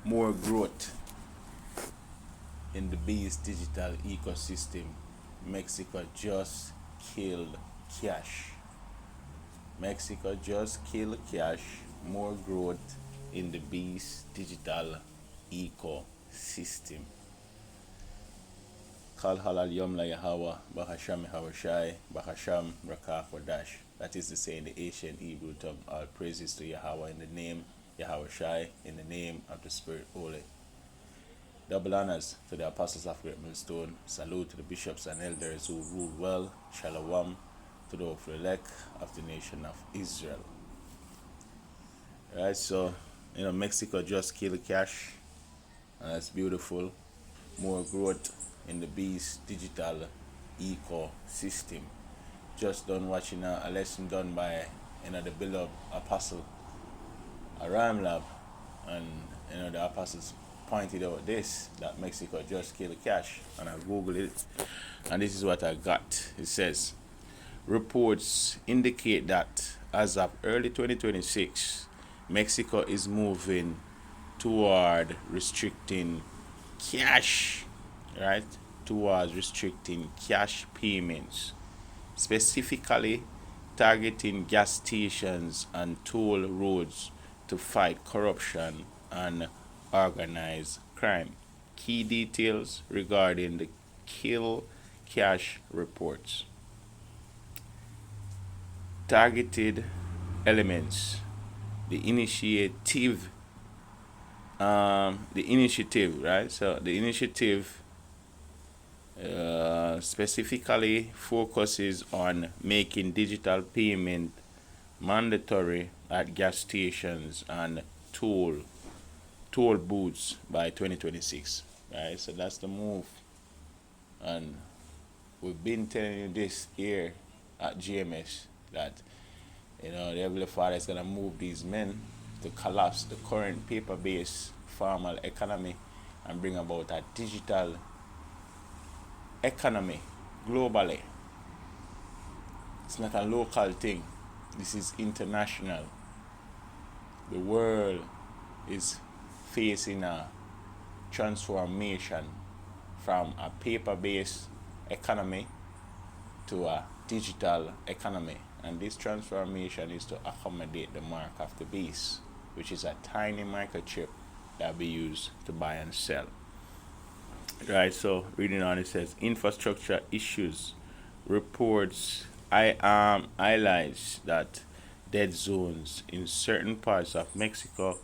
More growth in the beast digital ecosystem. Mexico just killed cash. Mexico just killed cash. More growth in the beast digital ecosystem. Kal halal yom la Yahweh, Bahasham Yahawashi, Bahasham Rakah Wadash. That is to say in the ancient Hebrew tongue, all praises to Yahweh in the name Yahawashi, in the name of the Spirit Holy. Double honors to the apostles of Great Millstone. Salute to the bishops and elders who rule well. Shalom to the elect of the nation of Israel. Alright, so Mexico just killed cash, and that's beautiful. More growth in the beast digital ecosystem. Just done watching a lesson done by the beloved apostle Aram Lab, and the apostles pointed out this, that Mexico just killed cash, and I googled it, and this is what I got. It says reports indicate that as of early 2026, Mexico is moving toward restricting cash, right? Towards restricting cash payments, specifically targeting gas stations and toll roads to fight corruption and organized crime. Key details regarding the kill cash reports. Targeted elements. The initiative, right? So the initiative specifically focuses on making digital payment mandatory at gas stations and toll booths by 2026. Right, so that's the move, and we've been telling you this here at GMS that the Heavenly Father is gonna move these men to collapse the current paper-based formal economy and bring about a digital economy globally. It's not a local thing. This is international. The world is facing a transformation from a paper-based economy to a digital economy. And this transformation is to accommodate the mark of the beast, which is a tiny microchip that we use to buy and sell. Right, so reading on, it says infrastructure issues. Reports highlights that dead zones in certain parts of Mexico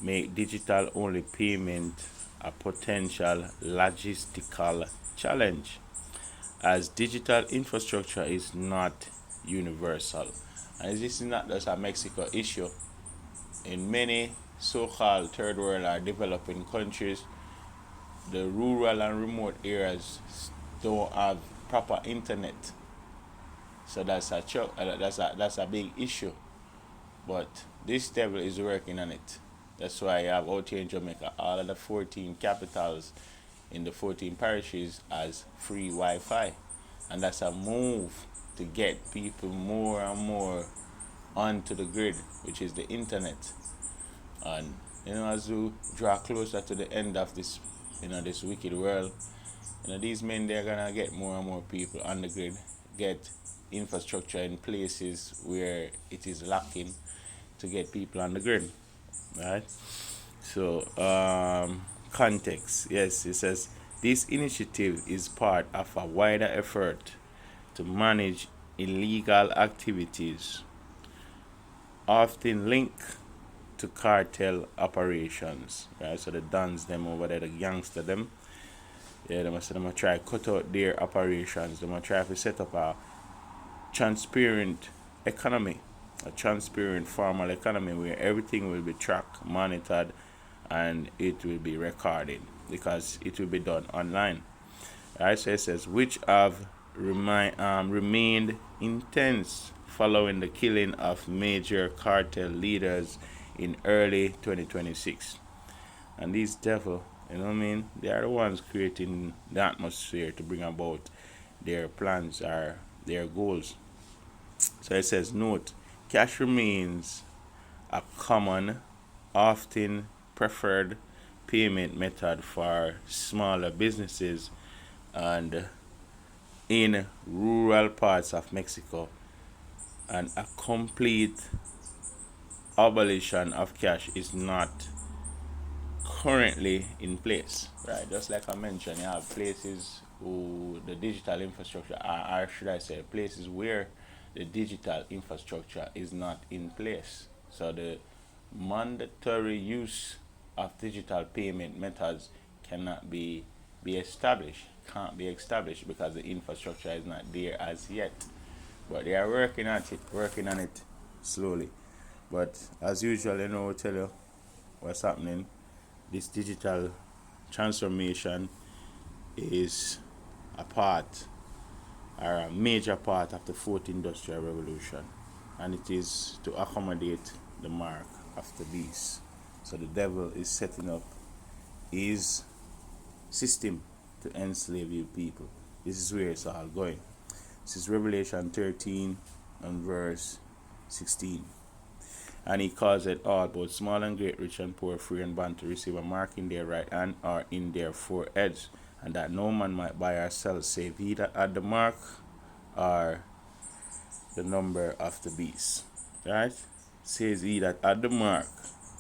make digital only payment a potential logistical challenge, as digital infrastructure is not universal. And this is not just a Mexico issue. In many so-called third world or developing countries, the rural and remote areas don't have proper internet. So that's a big issue. But this devil is working on it. That's why you have out here in Jamaica all of the 14 capitals in the 14 parishes as free Wi-Fi. And that's a move to get people more and more onto the grid, which is the internet. And as we draw closer to the end of this this wicked world, these men, they're gonna get more and more people on the grid, get infrastructure in places where it is lacking to get people on the grid. Right? So context. Yes, it says this initiative is part of a wider effort to manage illegal activities, often linked to cartel operations. Right? So the dons them over there, the gangster them, they must try to cut out their operations. They must try to set up a transparent economy, a transparent formal economy where everything will be tracked, monitored, and it will be recorded because it will be done online. Right, so it says which have remained intense following the killing of major cartel leaders in early 2026. And these devil, they are the ones creating the atmosphere to bring about their plans or their goals. So it says, note, cash remains a common, often preferred payment method for smaller businesses and in rural parts of Mexico, and a complete abolition of cash is not currently in place, right? Just like I mentioned, you have places who the digital infrastructure, or should I say, places where the digital infrastructure is not in place. So the mandatory use of digital payment methods cannot be established, can't be established because the infrastructure is not there as yet. But they are working on it slowly. But as usual, we'll tell you what's happening. This digital transformation is a part or a major part of the fourth industrial revolution, and it is to accommodate the mark of the beast. So the devil is setting up his system to enslave you people. This is where it's all going. This is Revelation 13 and verse 16. And he caused it all, both small and great, rich and poor, free and bond, to receive a mark in their right hand or in their foreheads, and that no man might buy or sell save he that had the mark or the number of the beast. Right? Says he that had the mark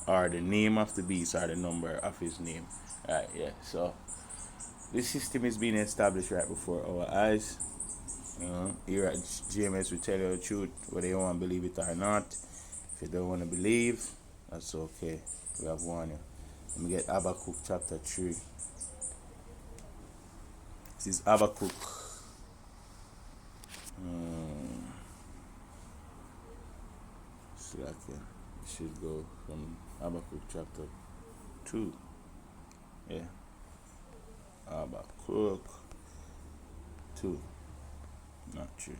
or the name of the beast or the number of his name. Right, yeah. So this system is being established right before our eyes. Here at GMS we tell you the truth, whether you want to believe it or not. If you don't want to believe, that's okay. We have warned you. Let me get Habakkuk chapter 3. This is Habakkuk. So okay. We should go from Habakkuk chapter 2. Yeah. Habakkuk 2. Not 3.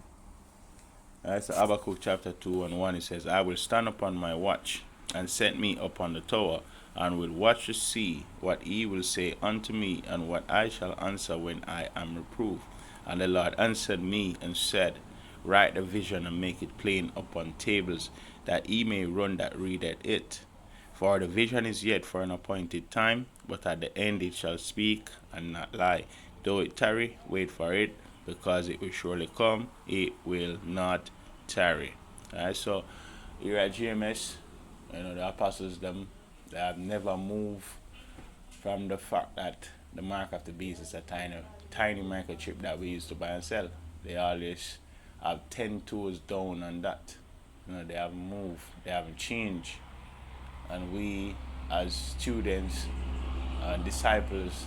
That's Habakkuk chapter 2 and 1. It says, I will stand upon my watch, and set me upon the tower, and will watch to see what he will say unto me, and what I shall answer when I am reproved. And the Lord answered me and said, write the vision and make it plain upon tables, that he may run that readeth it. For the vision is yet for an appointed time, but at the end it shall speak and not lie. Though it tarry, wait for it, because it will surely come, it will not tarry. Alright, so here at GMS, the apostles them, they have never moved from the fact that the mark of the beast is a tiny microchip that we used to buy and sell. They always have 10 toes down on that. They haven't moved, they haven't changed. And we as students and disciples,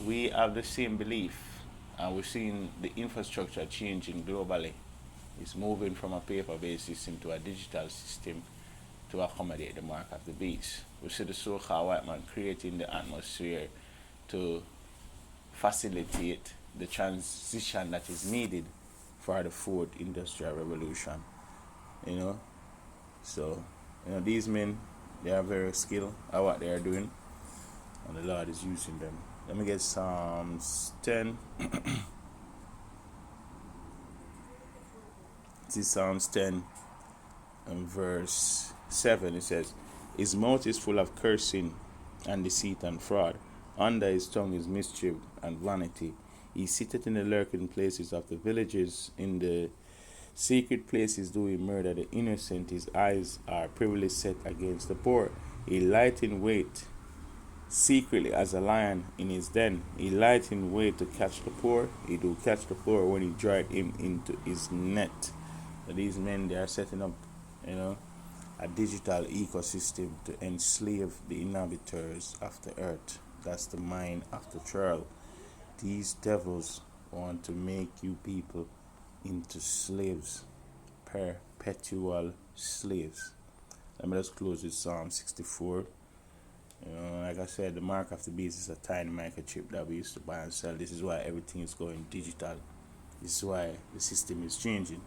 we have the same belief, and we're seeing the infrastructure changing globally. It's moving from a paper-based system to a digital system to accommodate the mark of the beast. We see the so-called white man creating the atmosphere to facilitate the transition that is needed for the fourth industrial revolution. So these men, they are very skilled at what they are doing, and the Lord is using them. Let me get Psalms 10. This is Psalms 10 and verse 7. It says, his mouth is full of cursing and deceit and fraud. Under his tongue is mischief and vanity. He sitteth in the lurking places of the villages. In the secret places do he murder the innocent. His eyes are privily set against the poor. He lieth in wait secretly as a lion in his den. He lieth in wait to catch the poor. He do catch the poor when he drive him into his net. So these men, they are setting up, a digital ecosystem to enslave the inhabitants of the earth. That's the mind of the trial. These devils want to make you people into slaves, perpetual slaves. Let me just close with Psalm 64. Like I said, the mark of the beast is a tiny microchip that we used to buy and sell. This is why everything is going digital. This is why the system is changing.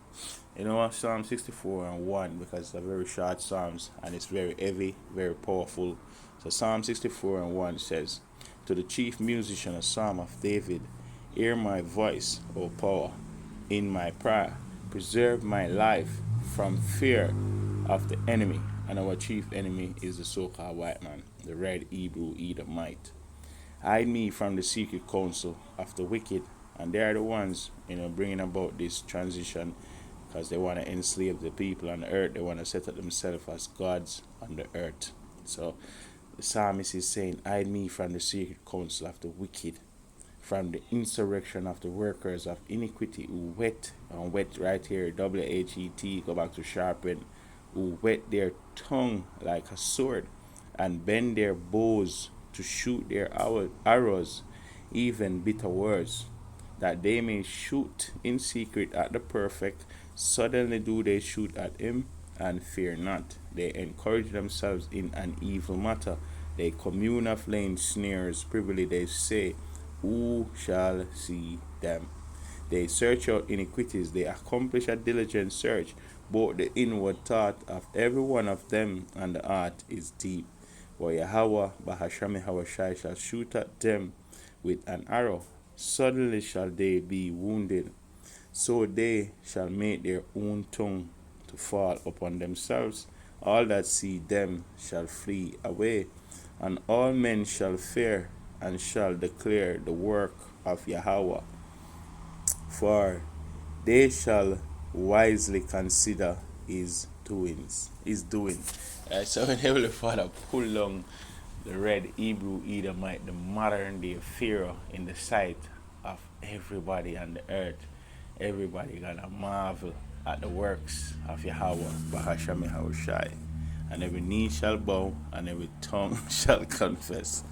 Psalm 64 and 1, because it's a very short Psalms and it's very heavy, very powerful. So Psalm 64 and 1 says, to the chief musician, a psalm of David, hear my voice, O power, in my prayer. Preserve my life from fear of the enemy, and our chief enemy is the so-called white man, the red Hebrew Edomite. Hide me from the secret counsel of the wicked, and they are the ones, bringing about this transition because they want to enslave the people on the earth. They want to set up themselves as gods on the earth. So the psalmist is saying, hide me from the secret counsel of the wicked, from the insurrection of the workers of iniquity who whet, and whet right here, WHET, go back to sharpen, who whet their tongue like a sword and bend their bows to shoot their arrows, even bitter words, that they may shoot in secret at the perfect. Suddenly do they shoot at him, and fear not. They encourage themselves in an evil matter. They commune of laying snares privily. They say, who shall see them? They search out iniquities. They accomplish a diligent search. Both the inward thought of every one of them and the heart is deep. For Yahweh Bahashami Hawashai shall shoot at them with an arrow. Suddenly shall they be wounded. So they shall make their own tongue to fall upon themselves. All that see them shall flee away, and all men shall fear and shall declare the work of Yahweh. For they shall wisely consider his doings. His doing. So when Heavenly Father pull down the red Hebrew Edomite, the modern day Pharaoh, in the sight of everybody on the earth, everybody gonna marvel at the works of Yahweh, Bahasham Yahushai. And every knee shall bow and every tongue shall confess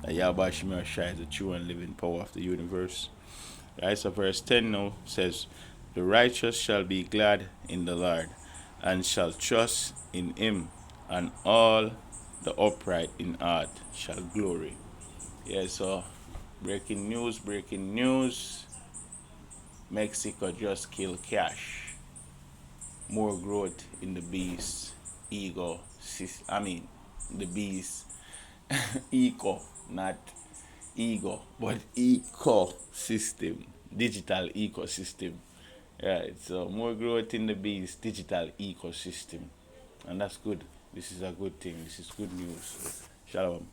that Yahweh Yahushai is the true and living power of the universe. Right, so verse 10 now says, the righteous shall be glad in the Lord, and shall trust in him, and all the upright in heart shall glory. Yeah, so breaking news. Mexico just killed Cash. More growth in the beast ego. The beast eco, not ego, but ecosystem, digital ecosystem. Right, so more growth in the beast digital ecosystem, and that's good. This is a good thing. This is good news. Shalom.